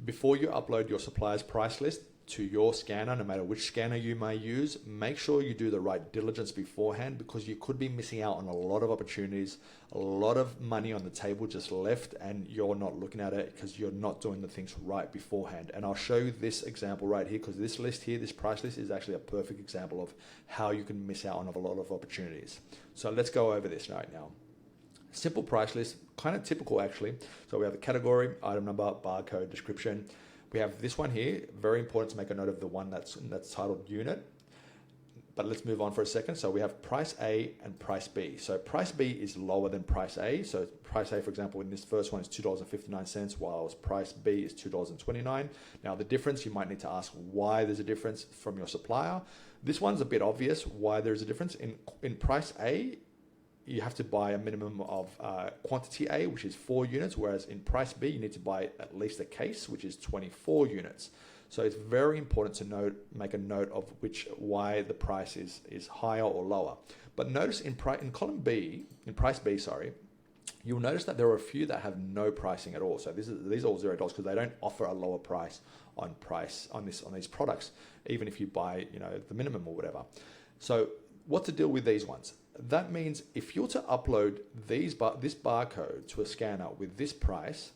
before you upload your supplier's price list to your scanner, no matter which scanner you may use, make sure you do the right diligence beforehand, because you could be missing out on a lot of opportunities, a lot of money on the table just left, and you're not looking at it because you're not doing the things right beforehand. And I'll show you this example right here, because this list here, this price list, is actually a perfect example of how you can miss out on a lot of opportunities. So let's go over this right now. Simple price list, kind of typical actually. So we have the category, item number, barcode, description. We have this one here, very important to make a note of the one that's titled unit. But let's move on for a second. So we have price A and price B. So price B is lower than price A. So price A, for example, in this first one is $2.59, whilst price B is $2.29. Now the difference, you might need to ask why there's a difference from your supplier. This one's a bit obvious why there's a difference. In price A, you have to buy a minimum of quantity A, which is 4 units, whereas in price B, you need to buy at least a case, which is 24 units. So it's very important to make a note of why the price is higher or lower. But notice in column B, in price B, sorry, you'll notice that there are a few that have no pricing at all. So these are all $0 because they don't offer a lower price on these products, even if you buy the minimum or whatever. So what to deal with these ones? That means if you're to upload this barcode to a scanner with this price,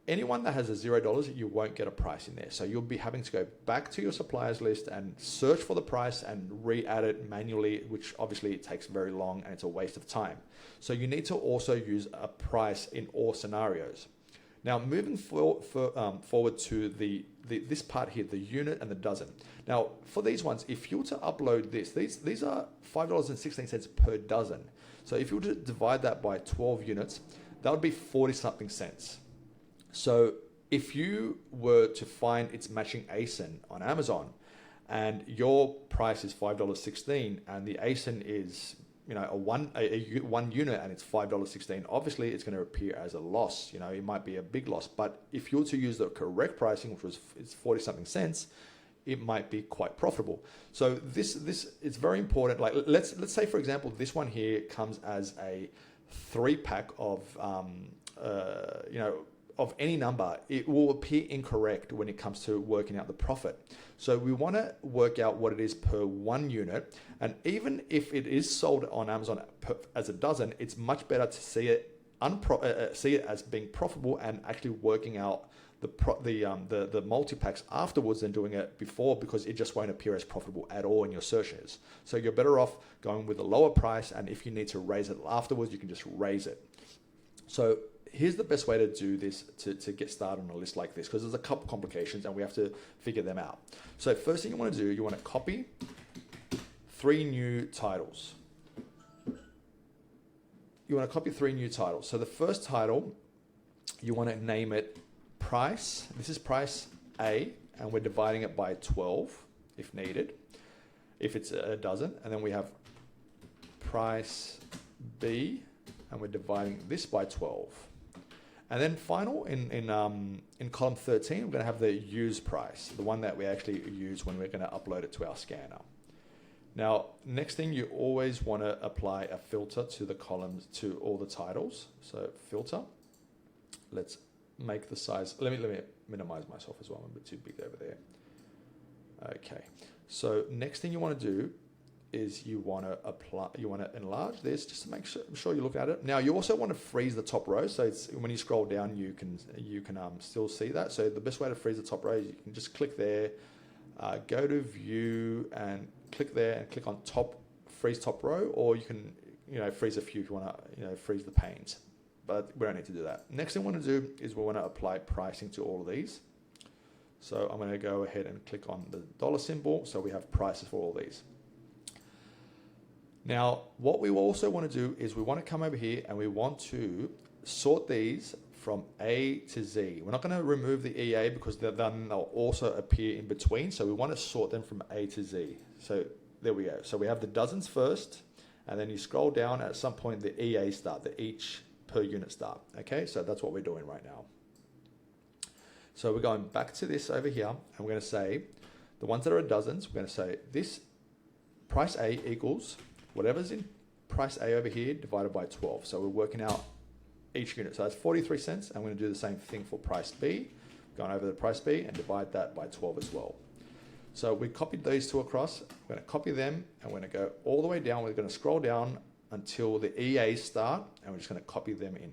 anyone that has a $0, you won't get a price in there. So you'll be having to go back to your suppliers list and search for the price and re-add it manually, which obviously it takes very long and it's a waste of time. So you need to also use a price in all scenarios. Now, moving forward to this part here, the unit and the dozen. Now, for these ones, if you were to upload these are $5.16 per dozen. So if you were to divide that by 12 units, that would be 40-something cents. So if you were to find its matching ASIN on Amazon and your price is $5.16 and the ASIN is one unit and it's $5.16, obviously it's going to appear as a loss. It might be a big loss, but if you were to use the correct pricing, which it's 40-something cents, it might be quite profitable. So this is very important. Like let's say, for example, this one here comes as a 3-pack of of any number. It will appear incorrect when it comes to working out the profit. So we want to work out what it is per 1 unit. And even if it is sold on Amazon as a dozen, it's much better to see it as being profitable and actually working out the multi-packs afterwards than doing it before, because it just won't appear as profitable at all in your searches. So you're better off going with a lower price, and if you need to raise it afterwards, you can just raise it. So here's the best way to do this to get started on a list like this, because there's a couple complications and we have to figure them out. So first thing you want to do, you want to copy 3 new titles. So the first title, you want to name it price. This is price A, and we're dividing it by 12 if needed, if it's a dozen. And then we have price B, and we're dividing this by 12. And then final, in column 13, we're going to have the use price, the one that we actually use when we're going to upload it to our scanner. Now, next thing, you always want to apply a filter to the columns, to all the titles. So filter, let's make the size, let me minimize myself as well, I'm a bit too big over there. Okay, so next thing you want to do is you want to enlarge this just to make sure you look at it. Now you also want to freeze the top row, so it's when you scroll down you can still see that. So the best way to freeze the top row is you can just click there, go to view and click there and click on freeze top row, or you can freeze a few if you want to freeze the panes, but we don't need to do that. Next thing we want to do is we want to apply pricing to all of these. So I'm going to go ahead and click on the dollar symbol, so we have prices for all these. Now, what we also want to do is we want to come over here and we want to sort these from A to Z. We're not going to remove the EA because then they'll also appear in between. So we want to sort them from A to Z. So there we go. So we have the dozens first, and then you scroll down at some point, the EA start, the each per unit start. Okay, so that's what we're doing right now. So we're going back to this over here, and we're going to say the ones that are dozens, we're going to say this price A equals whatever's in price A over here divided by 12. So we're working out each unit. So that's 43 cents. I'm going to do the same thing for price B. going over the price B, and divide that by 12 as well. So we copied these two across. We're going to copy them, and we're going to go all the way down. We're going to scroll down until the EAs start, and we're just going to copy them in.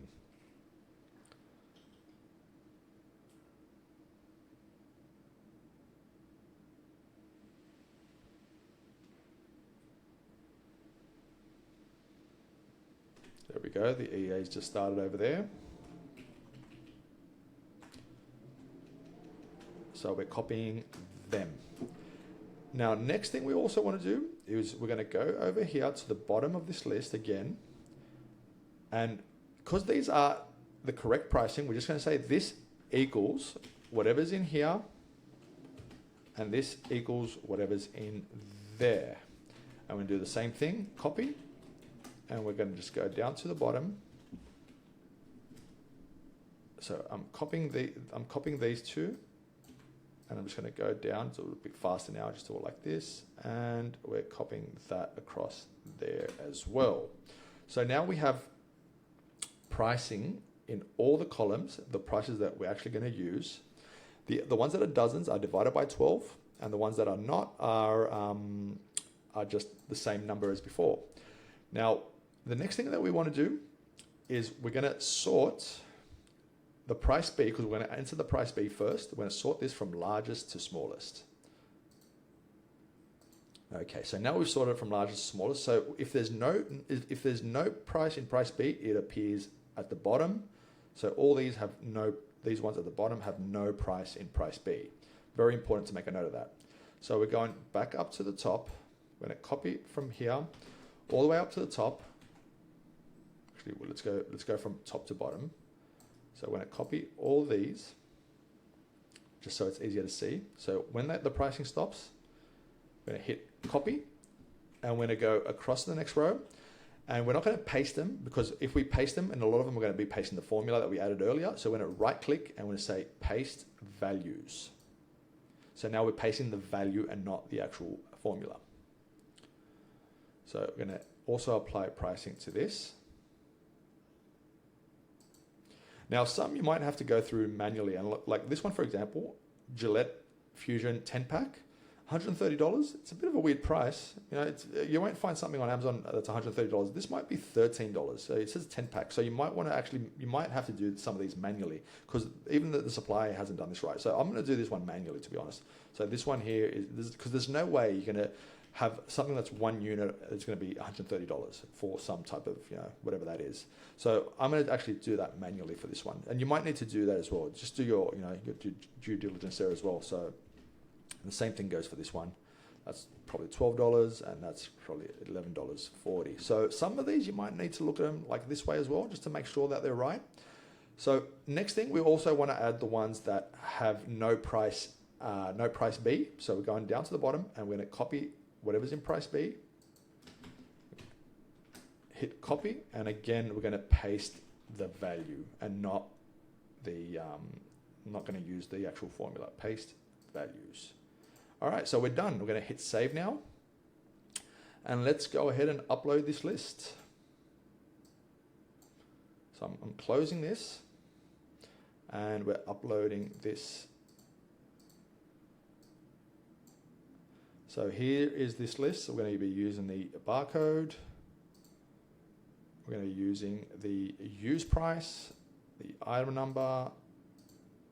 There we go, the EAs just started over there. So we're copying them. Now, next thing we also want to do is we're going to go over here to the bottom of this list again. And because these are the correct pricing, we're just going to say this equals whatever's in here, and this equals whatever's in there. And we're going to do the same thing, copy. And we're going to just go down to the bottom. So I'm copying these two, and I'm just going to go down. It's a little bit faster now. Just do it like this, and we're copying that across there as well. So now we have pricing in all the columns, the prices that we're actually going to use. The ones that are dozens are divided by 12, and the ones that are not are just the same number as before. Now, the next thing that we want to do is we're going to sort the price B, because we're going to enter the price B first. We're going to sort this from largest to smallest. Okay, so now we've sorted it from largest to smallest. So if there's no price in price B, it appears at the bottom. So all these these ones at the bottom have no price in price B. Very important to make a note of that. So we're going back up to the top. We're going to copy from here all the way up to the top. Actually, well, let's go from top to bottom. So we're going to copy all these, just so it's easier to see. So when the pricing stops, we're going to hit copy, and we're going to go across to the next row. And we're not going to paste them, because if we paste them, and a lot of them, we're going to be pasting the formula that we added earlier. So we're going to right click, and we're going to say paste values. So now we're pasting the value and not the actual formula. So we're going to also apply pricing to this. Now, some you might have to go through manually, and like this one, for example, Gillette Fusion 10-pack, $130. It's a bit of a weird price. You know, you won't find something on Amazon that's $130. This might be $13. So it says 10-pack. So you might want to you might have to do some of these manually, because even the supplier hasn't done this right. So I'm going to do this one manually, to be honest. So this one here is, because there's no way you're going to have something that's one unit that's going to be $130 for some type of, whatever that is. So I'm going to actually do that manually for this one. And you might need to do that as well. Just do your due diligence there as well. So the same thing goes for this one. That's probably $12, and that's probably $11.40. So some of these you might need to look at them like this way as well, just to make sure that they're right. So next thing, we also want to add the ones that have no price B. So we're going down to the bottom, and we're going to copy whatever's in price B, hit copy, and again we're going to paste the value and not the I'm not going to use the actual formula. Paste values. All right, so we're done. We're going to hit save now, and let's go ahead and upload this list. So I'm closing this, and we're uploading this. So here is this list. So we're going to be using the barcode. We're going to be using the use price, the item number,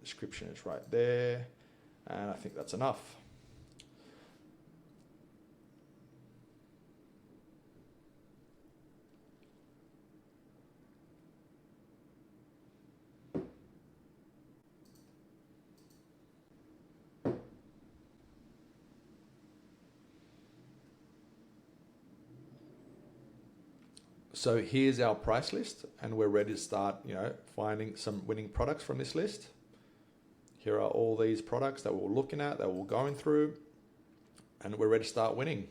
description is right there, and I think that's enough. So here's our price list, and we're ready to start, finding some winning products from this list. Here are all these products that we're looking at, that we're going through, and we're ready to start winning.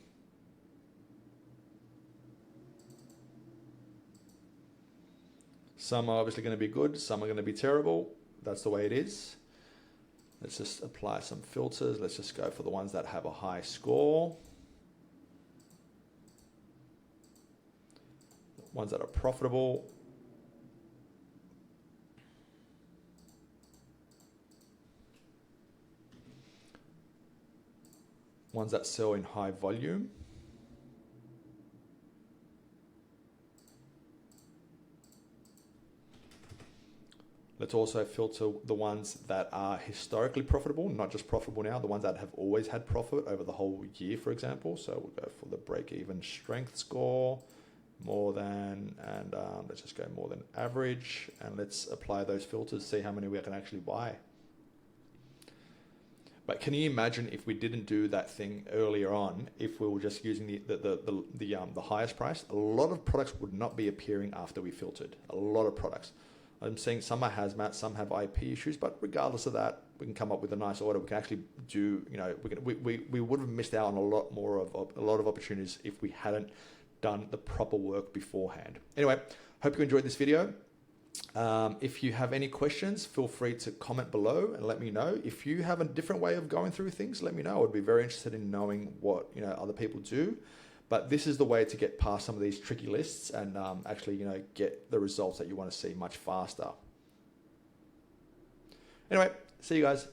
Some are obviously going to be good, some are going to be terrible. That's the way it is. Let's just apply some filters. Let's just go for the ones that have a high score. Ones that are profitable. ones that sell in high volume. Let's also filter the ones that are historically profitable, not just profitable now, the ones that have always had profit over the whole year, for example. So we'll go for the break-even strength score, more than, and let's just go more than average, and let's apply those filters, see how many we can actually buy. But can you imagine if we didn't do that thing earlier on, if we were just using the highest price? A lot of products would not be appearing after we filtered. A lot of products. I'm saying some are hazmat, some have IP issues, but regardless of that, we can come up with a nice order. We can actually do, you know, we would have missed out on a lot of opportunities if we hadn't done the proper work beforehand. Anyway, hope you enjoyed this video. If you have any questions, feel free to comment below and let me know. If you have a different way of going through things, let me know. I'd be very interested in knowing what, you know, other people do. But this is the way to get past some of these tricky lists and actually, you know, get the results that you want to see much faster. Anyway, see you guys.